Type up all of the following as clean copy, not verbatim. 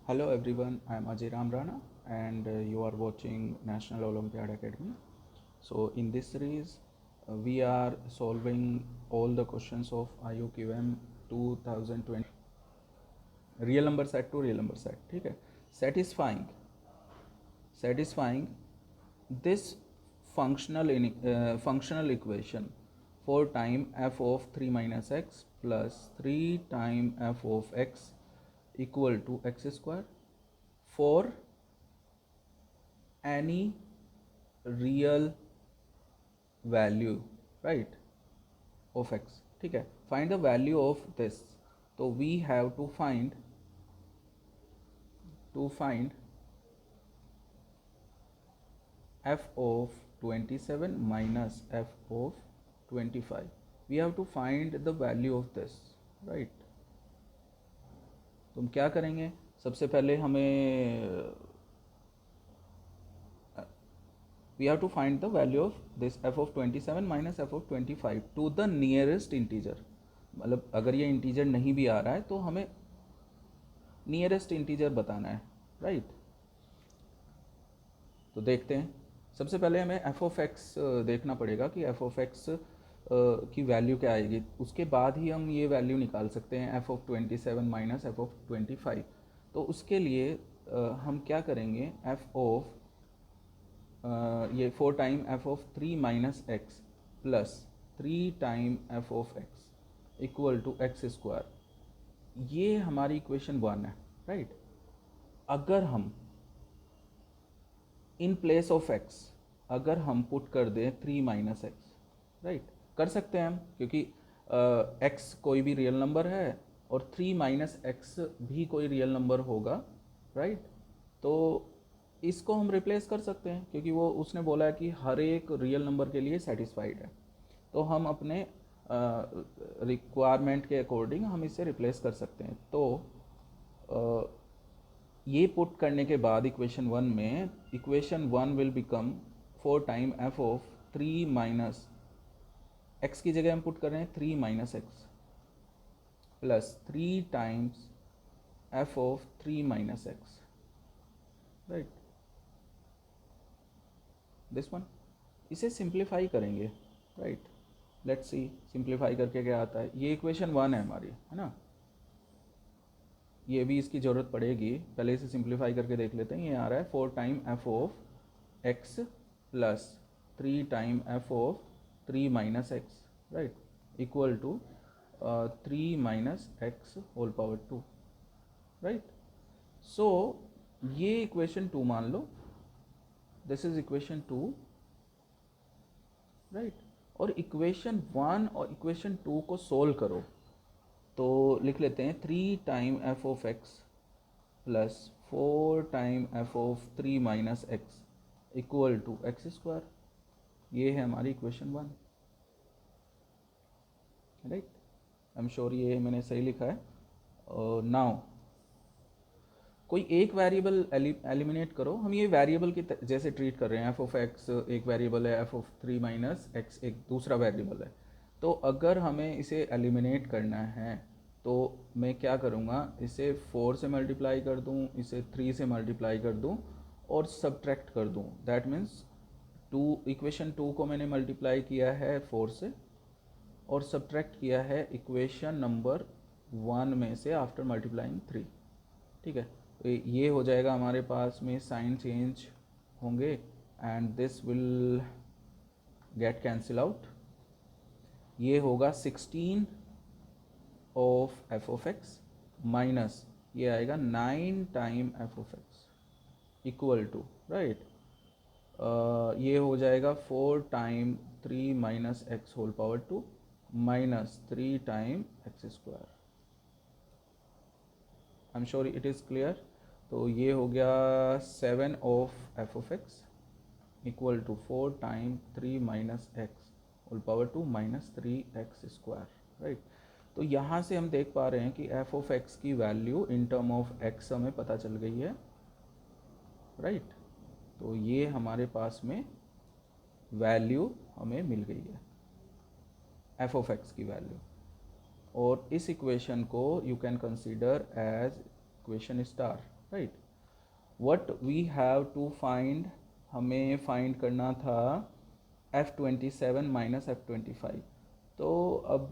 Hello everyone, I am Ajay Ram Rana and you are watching National Olympiad Academy. So in this series, we are solving all the questions of IUQM 2020 real number set to real number set. ठीक है, satisfying this functional equation for time f of 3 minus x plus 3 time f of x equal to x square for any real value, right, of x. ठीक है, find the value of this. तो we have to find f of 27 minus f of 25. We have to find the value of this, right. तो हम क्या करेंगे, सबसे पहले हमें we have to find the value of this f of 27 minus f of 25 to the nearest integer. मतलब अगर ये इंटीजर नहीं भी आ रहा है तो हमें नियरेस्ट इंटीजर बताना है, राइट. तो देखते हैं, सबसे पहले हमें f ऑफ x देखना पड़ेगा कि f ऑफ x की वैल्यू क्या आएगी. उसके बाद ही हम ये वैल्यू निकाल सकते हैं f of 27 minus f of 25. तो उसके लिए हम क्या करेंगे, f ऑफ ये 4 time f of 3 minus x plus 3 time f of x equal to x square. ये हमारी इक्वेशन 1 है, राइट. अगर हम इन प्लेस ऑफ x अगर हम पुट कर दें 3 माइनस एक्स, राइट, कर सकते हैं हम, क्योंकि x कोई भी रियल नंबर है और 3 माइनस एक्स भी कोई रियल नंबर होगा, राइट. तो इसको हम रिप्लेस कर सकते हैं क्योंकि वो उसने बोला है कि हर एक रियल नंबर के लिए सेटिस्फाइड है. तो हम अपने रिक्वायरमेंट के अकॉर्डिंग हम इसे रिप्लेस कर सकते हैं. तो ये पुट करने के बाद इक्वेशन 1 में, equation 1 will become 4 time f of 3 minus x की जगह हम पुट कर रहे हैं 3 minus x plus 3 times f of 3 minus x, right. This one, इसे सिंप्लीफाई करेंगे, राइट. लेट्स सी सिंप्लीफाई करके क्या आता है. ये इक्वेशन 1 है हमारी, है ना. ये भी इसकी ज़रूरत पड़ेगी, पहले इसे सिंप्लीफाई करके देख लेते हैं. ये आ रहा है 4 time f of x plus 3 time f of 3 minus x, right, equal to 3 minus x whole power 2, right. So ये इक्वेशन 2 मान लो, दिस इज इक्वेशन 2, राइट. और इक्वेशन 1 और इक्वेशन 2 को सोल्व करो तो लिख लेते हैं 3 time f of x plus 4 time f of 3 minus x equal to x square. ये है हमारी equation 1, right. I am sure ये मैंने सही लिखा है. नाउ कोई एक वेरिएबल एलिमिनेट करो. हम ये वेरिएबल की जैसे ट्रीट कर रहे हैं. f ऑफ x एक वेरिएबल है, f ऑफ 3 माइनस एक्स एक दूसरा वेरिएबल है. तो अगर हमें इसे एलिमिनेट करना है तो मैं क्या करूँगा, इसे 4 से मल्टीप्लाई कर दूँ, इसे 3 से मल्टीप्लाई कर दूँ और सब्ट्रैक्ट कर दूँ. दैट मीन्स इक्वेशन 2 को मैंने मल्टीप्लाई किया है 4 से और सब्ट्रैक्ट किया है इक्वेशन नंबर 1 में से आफ्टर मल्टीप्लाइंग 3. ठीक है, तो ये हो जाएगा हमारे पास में, साइन चेंज होंगे and this will get cancel out. ये होगा 16 of f of x minus ये आएगा 9 time f of x equal to, right, ये हो जाएगा 4 time 3 minus x whole power 2 minus 3 time x square. I am sure it is clear. तो ये हो गया 7 of f of x equal to 4 time 3 minus x whole power 2 minus 3 x square, right. तो यहाँ से हम देख पा रहे हैं कि f ऑफ x की value in term of x हमें पता चल गई है, राइट. तो ये हमारे पास में वैल्यू हमें मिल गई है, f ऑफ x की वैल्यू. और इस इक्वेशन को you can consider as equation star. Right. What we have to find, हमें फाइंड करना था F27 माइनस F25. तो अब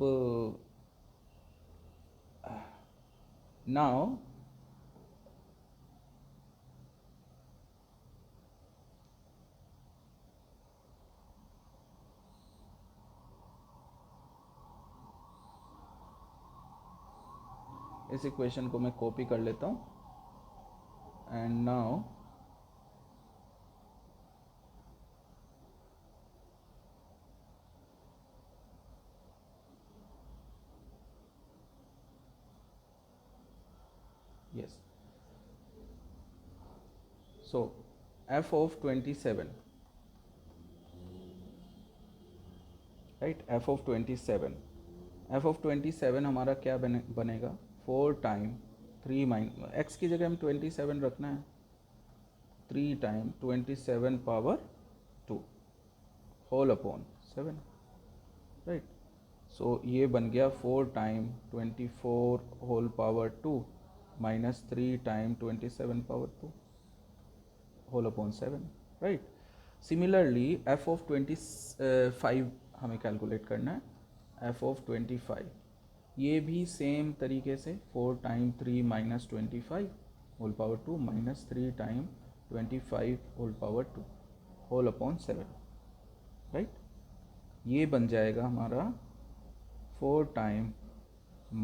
नाउ इस इक्वेशन को मैं कॉपी कर लेता हूँ. And now yes, so f of 27, right, f of 27, f of 27 हमारा क्या बनेगा 4 टाइम 3 माइन x की जगह हम 27 रखना है, 3 time 27 power 2 whole upon 7, right. So ये बन गया 4 time 24 whole power 2 minus 3 time 27 power 2 whole upon 7, right. Similarly f of 25 हमें कैलकुलेट करना है. f ऑफ 25 ये भी सेम तरीके से 4 time 3 minus 25 whole power 2 minus 3 time 25 whole power 2 whole upon 7, right. ये बन जाएगा हमारा 4 time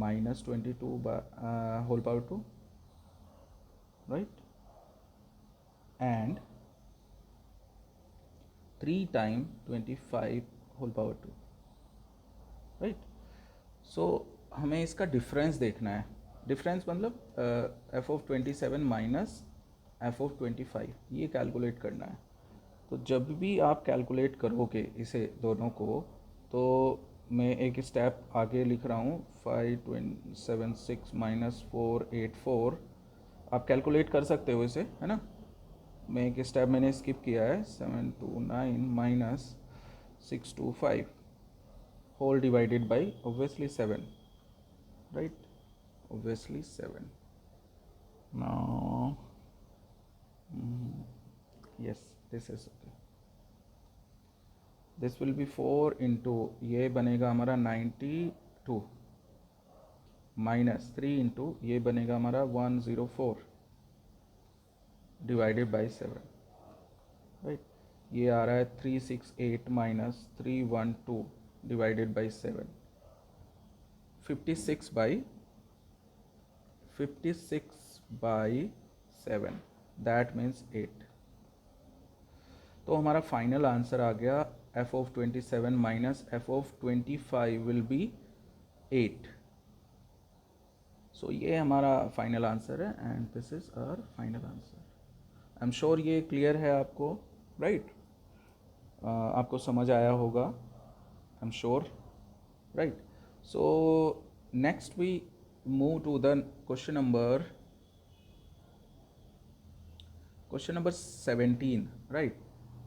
minus 22 whole power 2, right, and 3 time 25 whole power 2, right. So हमें इसका डिफरेंस देखना है. डिफरेंस मतलब f of 27 minus f of 25 ये कैलकुलेट करना है. तो जब भी आप कैलकुलेट करोगे इसे दोनों को, तो मैं एक स्टेप आगे लिख रहा हूँ 576 माइनस 484. आप कैलकुलेट कर सकते हो इसे, है ना. मैं एक स्टेप मैंने स्किप किया है, 729 माइनस 625 whole divided by obviously 7, right, obviously 7. Now yes this is this will be 4 into ये बनेगा हमारा 92 माइनस 3 इंटू ये बनेगा हमारा 104 डिवाइडेड बाई 7, राइट. ये आ रहा है 368 minus 312 divided by 7, 56 by 7, that means 8. तो हमारा फाइनल आंसर आ गया f of 27 minus f of 25 will be 8. So ये हमारा फाइनल आंसर है and this is our final answer. I am sure ये क्लियर है आपको, राइट. आपको समझ आया होगा, I am sure, right. So next we move to the question number 17, right.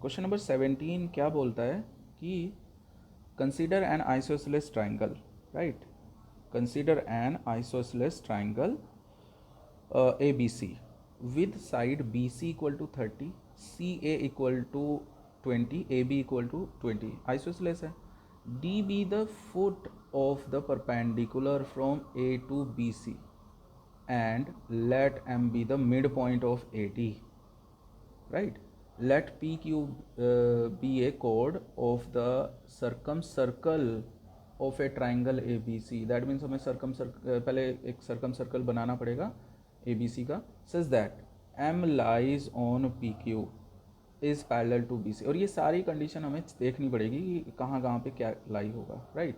Question number 17 क्या बोलता है कि consider N isosceles triangle, right. Consider N isosceles triangle ABC with side BC equal to 30, CA equal to 20, AB equal to 20. Isosceles है. D be the foot of the perpendicular from A to BC and let M be the midpoint of AD, right. Let PQ be a chord of the circumcircle of a triangle ABC. That means हमें पहले एक circumcircle बनाना पड़ेगा ABC का, says that M lies on PQ is parallel to BC. और ये सारी condition हमें देखनी पड़ेगी कि कहाँ कहाँ पे क्या लाई होगा, राइट.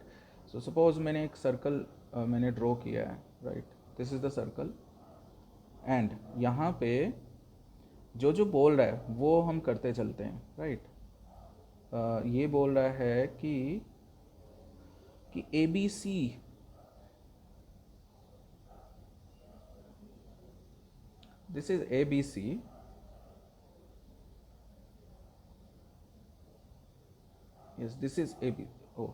सो सपोज मैंने एक सर्कल मैंने ड्रॉ किया है, right. This is the circle and यहाँ पे जो जो बोल रहा है वो हम करते चलते हैं, राइट. ये बोल रहा है कि ABC, this is ABC, yes, this is AB. Oh,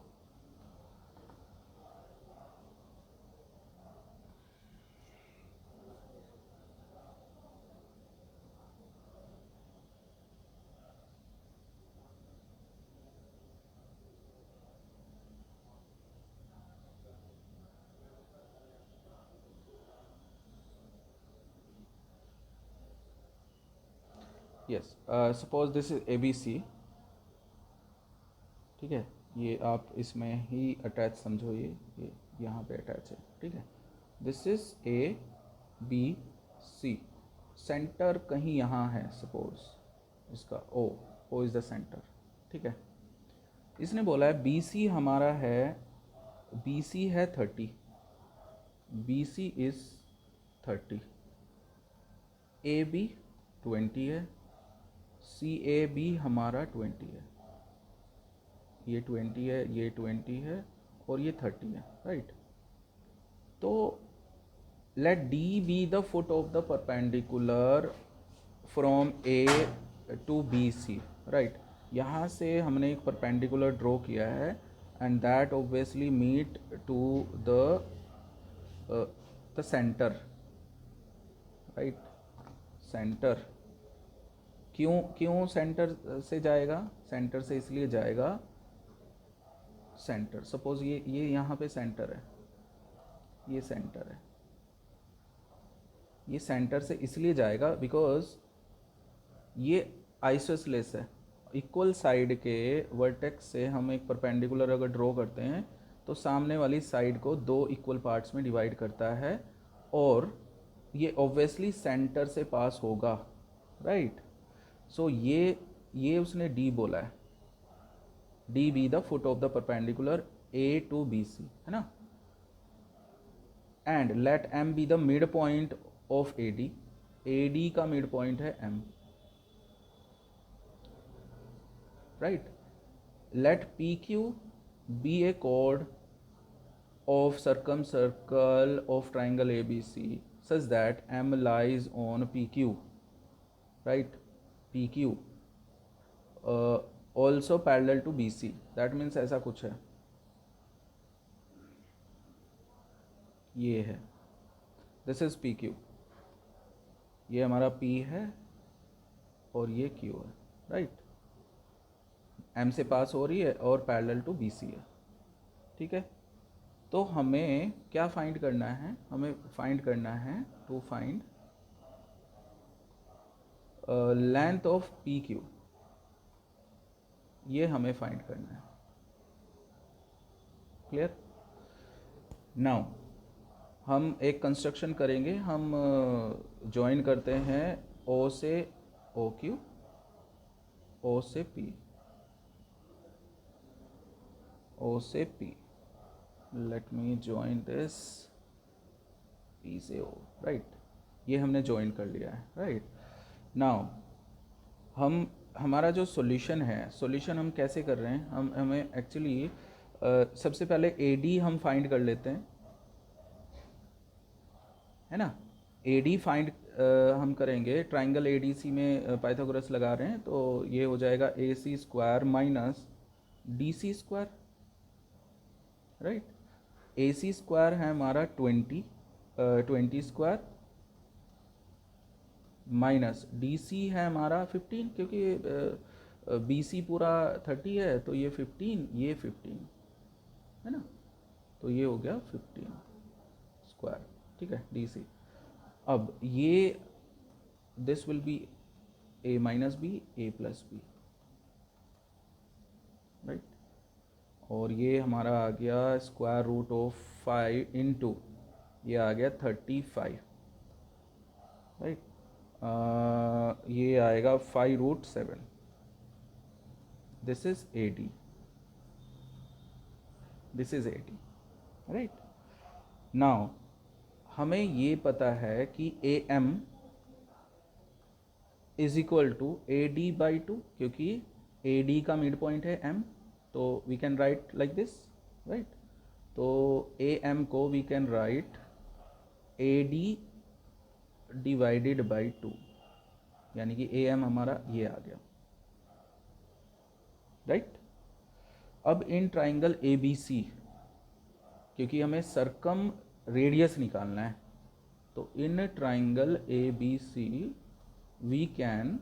yes, suppose this is A B C, ठीक है, ये आप इसमें ही अटैच समझो, ये यहाँ पे अटैच है, ठीक है। This is A B C, center कहीं यहाँ है, सपोज इसका ओ इज़ द सेंटर, ठीक है। इसने बोला है बी सी हमारा है, बी सी है 30, B C is 30, A B 20 है, सी ए बी हमारा 20 है, ये 20 है, ये 20 है, और ये 30 है, राइट। तो let D be the foot of the perpendicular from A to B C, right. यहाँ से हमने एक परपेंडिकुलर ड्रॉ किया है and that obviously meet to the center, right, center. क्यों क्यों सेंटर से जाएगा? सेंटर से इसलिए जाएगा, सेंटर सपोज ये यहाँ पे सेंटर है, ये सेंटर है, ये सेंटर से इसलिए जाएगा बिकॉज ये आइसोसलेस है। इक्वल साइड के वर्टेक्स से हम एक परपेंडिकुलर अगर ड्रॉ करते हैं तो सामने वाली साइड को दो इक्वल पार्ट्स में डिवाइड करता है, और ये ऑब्वियसली सेंटर से पास होगा, राइट। सो ये उसने डी बोला है, D be the foot of the perpendicular A to B C, है ना। And let M be the mid point of A D का मिड पॉइंट है M, right. Let P Q be a chord of circumcircle of triangle ABC such that M lies on PQ, right? PQ also parallel to BC. That means ऐसा कुछ है, ये है, this is PQ, ये हमारा P है और ये Q है, right? M से पास हो रही है और पैरेलल टू BC है, ठीक है। तो हमें क्या फाइंड करना है? हमें फाइंड करना है to find length of P Q, ये हमें फाइंड करना है, क्लियर। नाउ हम एक कंस्ट्रक्शन करेंगे, हम ज्वाइन करते हैं ओ से ओ क्यू, ओ से पी, ओ से P, let me join this P से ओ, राइट। ये हमने ज्वाइन कर लिया है, राइट। नाउ हमारा जो सॉल्यूशन है, सॉल्यूशन हम कैसे कर रहे हैं? हमें एक्चुअली सबसे पहले ए डी हम फाइंड कर लेते हैं, है ना। ए डी फाइंड हम करेंगे, ट्राइंगल ए डी सी में पाइथागोरस लगा रहे हैं, तो ये हो जाएगा A C square minus D C square, right. A C square है हमारा 20 स्क्वायर माइनस डी सी है हमारा 15, क्योंकि बी सी पूरा 30 है, तो ये 15, ये 15 है ना, तो ये हो गया 15 स्क्वायर, ठीक है, डी सी। अब ये this will be A minus B, A plus B, right. और ये हमारा आ गया स्क्वायर रूट ऑफ 5 इंटू ये आ गया 35, राइट। ये आएगा 5√7, this is 80, this is 80, right. Now हमें ये पता है कि A M is equal to A D by 2, क्योंकि ए डी का मिड पॉइंट है एम, तो we can write like this, right. तो ए एम को we can write A D divided by 2, यानी कि ए एम हमारा ये आ गया, राइट। अब इन ट्राइंगल ए बी सी, क्योंकि हमें सर्कम रेडियस निकालना है, तो in triangle A B C we can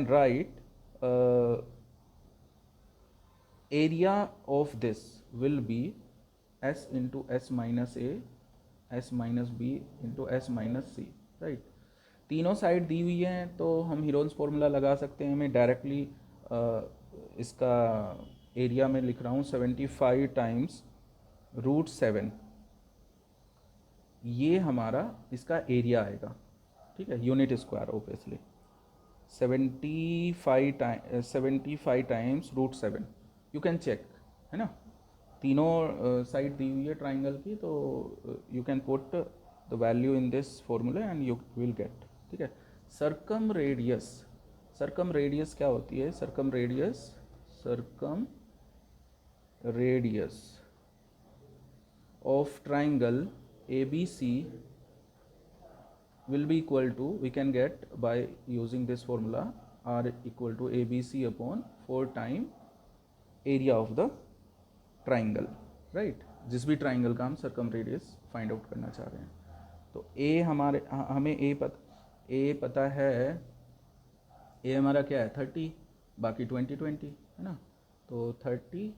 write area of this will be s into s minus a, s minus b into s minus c, right। तीनों side दी हुई हैं तो हम हीरोन्स फॉर्मूला लगा सकते हैं। मैं डायरेक्टली इसका एरिया में लिख रहा हूँ 75 टाइम्स √7, ये हमारा इसका एरिया आएगा, ठीक है, unit square obviously. 75 times √7, you can check, है ना, तीनों साइड दी हुई है ट्राइंगल की, तो you can put the value in this formula and you will get, ठीक है। सर्कम रेडियस क्या होती है? Circum radius of triangle ABC will be equal to, we can get by using this formula, R equal to ABC upon 4 time area of the triangle, right? जिस भी triangle का हम circum radius find out करना चाह रहे हैं, तो हमें A पता है, A हमारा क्या है 30, बाकी 20 है ना, तो 30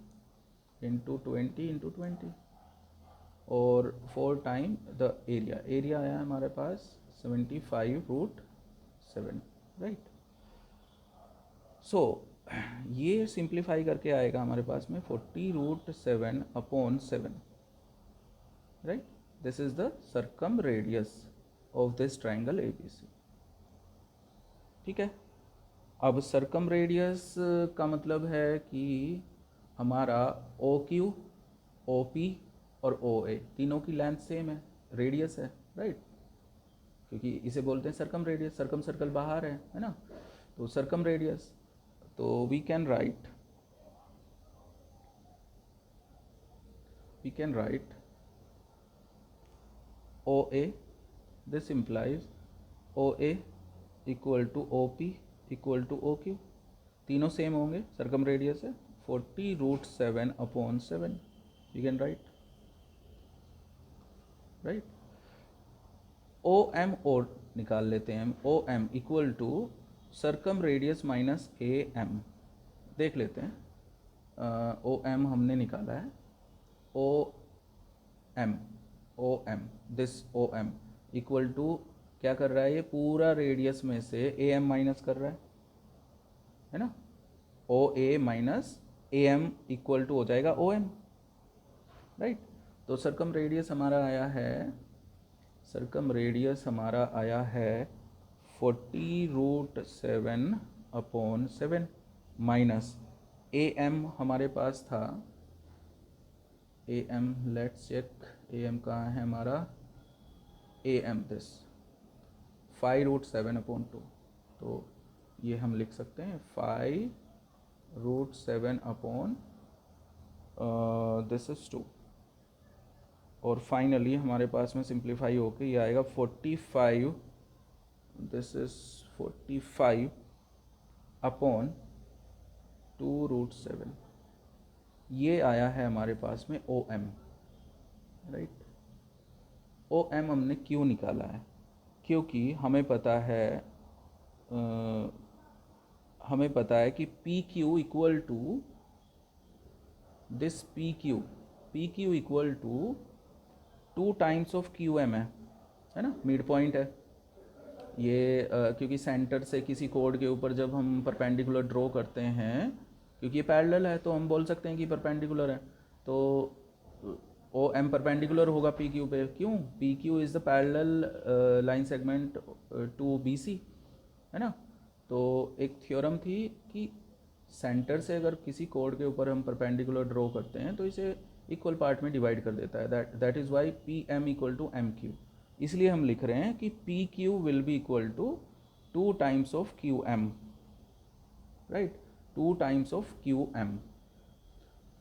इंटू 20 और 4 टाइम द एरिया आया हमारे पास 75 √7, राइट। सो ये सिंप्लीफाई करके आएगा हमारे पास में 40 √7 7, right. This is the circum radius of this triangle ABC, ठीक है। अब सर्कम रेडियस का मतलब है कि हमारा OQ, OP और OA तीनों की लेंथ सेम है, रेडियस है, राइट, क्योंकि इसे बोलते हैं सर्कम रेडियस, सर्कम सर्कल बाहर है ना, तो सर्कम रेडियस, तो we can write OA, this implies OA equal to OP equal to OQ, तीनों सेम होंगे, सर्कम रेडियस है 40 √7 7, यू कैन राइट OM और निकाल लेते हैं हम, OM equal to circum radius minus AM, देख लेते हैं। OM हमने निकाला है, OM this OM equal to क्या कर रहा है, ये पूरा रेडियस में से AM माइनस कर रहा है ना, OA minus AM equal to हो जाएगा OM, राइट। तो सर्कम रेडियस हमारा आया है 40 √7 7 माइनस AM हमारे पास था, AM लेट्स चेक, AM कहाँ है हमारा, AM दिस 5 √7 2, तो ये हम लिख सकते हैं 5 √7 दिस इज 2, और फाइनली हमारे पास में सिंप्लीफाई होके ये आएगा 45, दिस इज 45 अपॉन 2 √7, ये आया है हमारे पास में OM, राइट। OM हमने क्यों निकाला है? क्योंकि हमें पता है कि PQ equal to this PQ equal to 2 times of QM है ना, मिड पॉइंट है ये, क्योंकि सेंटर से किसी कोड के ऊपर जब हम परपेंडिकुलर ड्रॉ करते हैं, क्योंकि ये पैरेलल है तो हम बोल सकते हैं कि परपेंडिकुलर है, तो OM परपेंडिकुलर होगा PQ पे, क्यों? PQ is the parallel line segment to BC, है ना। तो एक थ्योरम थी कि सेंटर से अगर किसी कोड के ऊपर हम परपेंडिकुलर ड्रॉ करते हैं तो इसे इक्वल पार्ट में डिवाइड कर देता है, that is why PM equal to MQ, इसलिए हम लिख रहे हैं कि PQ will be equal to 2 times of QM, right, 2 times of QM,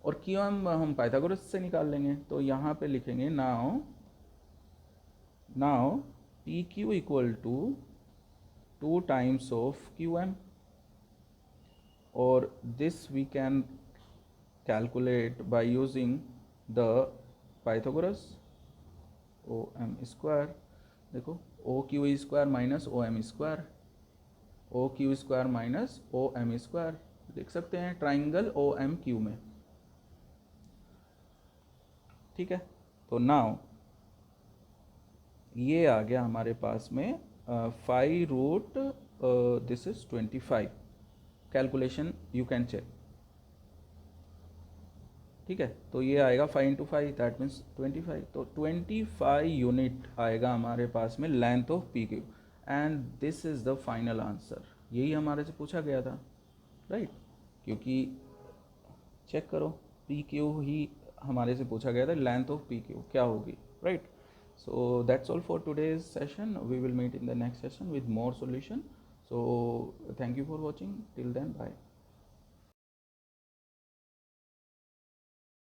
और QM हम पाइथागोरस से निकाल लेंगे, तो यहाँ पे लिखेंगे now PQ equal to 2 times of QM, और this we can calculate by using the Pythagoras OM square, देखो OQ square minus OM square, OQ square minus OM square, देख सकते हैं ट्राइंगल OMQ में, ठीक है। तो नाउ ये आ गया हमारे पास में 5 root this is 25. Calculation you can check. ठीक है, तो ये आएगा 5 इंटू 5 दैट मीन्स 25. तो 25 यूनिट आएगा हमारे पास में length of P Q, and this is the final answer. यही हमारे से पूछा गया था, राइट? क्योंकि चेक करो, पी क्यू ही हमारे से पूछा गया था, लेंथ ऑफ पी क्यू क्या होगी, right? So that's all for today's session. We will meet in the next session with more solution. So thank you for watching. Till then, bye.